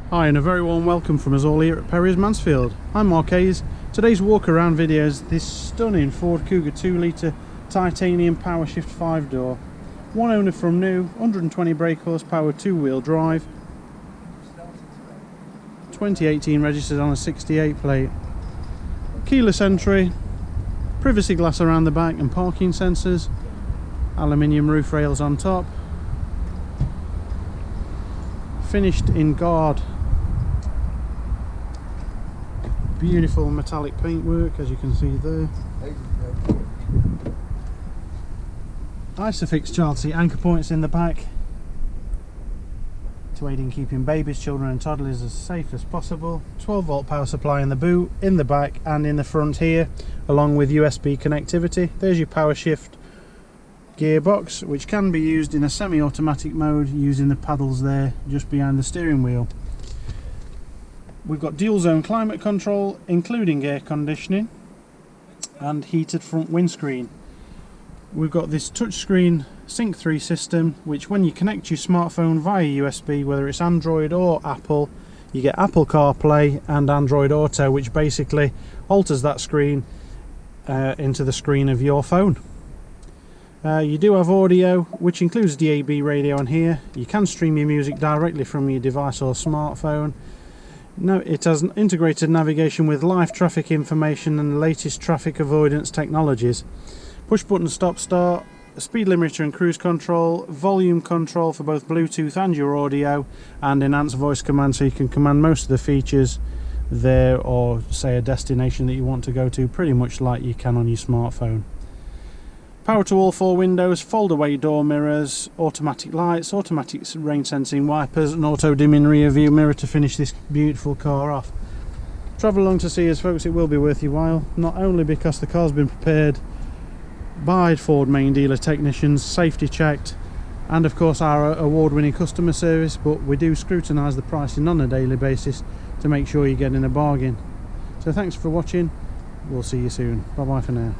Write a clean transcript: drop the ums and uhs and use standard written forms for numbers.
Hi, and a very warm welcome from us all here at Perrys Mansfield. I'm Mark Hayes. Today's walk around video is this stunning Ford Kuga 2 litre titanium power shift 5-door. One owner from new, 120 brake horsepower, 2-wheel drive. 2018 registered on a 68 plate. Keyless entry, privacy glass around the back and parking sensors. Aluminium roof rails on top. Finished in guard. Beautiful metallic paintwork, as you can see there. Isofix child seat anchor points in the back to aid in keeping babies, children and toddlers as safe as possible. 12-volt power supply in the boot, in the back and in the front here, along with USB connectivity. There's your power shift gearbox, which can be used in a semi-automatic mode using the paddles there just behind the steering wheel. We've got dual zone climate control, including air conditioning, and heated front windscreen. We've got this touchscreen Sync 3 system, which when you connect your smartphone via USB, whether it's Android or Apple, you get Apple CarPlay and Android Auto, which basically alters that screen into the screen of your phone. You do have audio, which includes DAB radio on here. You can stream your music directly from your device or smartphone. No, it has an integrated navigation with live traffic information and the latest traffic avoidance technologies. Push button stop start, speed limiter and cruise control, volume control for both Bluetooth and your audio, and enhanced voice command, so you can command most of the features there, or say a destination that you want to go to, pretty much like you can on your smartphone. Power to all 4 windows, fold away door mirrors, automatic lights, automatic rain sensing wipers and auto dimming rear view mirror to finish this beautiful car off. Travel along to see us, folks, it will be worth your while, not only because the car's been prepared by Ford main dealer technicians, safety checked, and of course our award-winning customer service, but we do scrutinise the pricing on a daily basis to make sure you're getting a bargain. So thanks for watching, we'll see you soon, bye bye for now.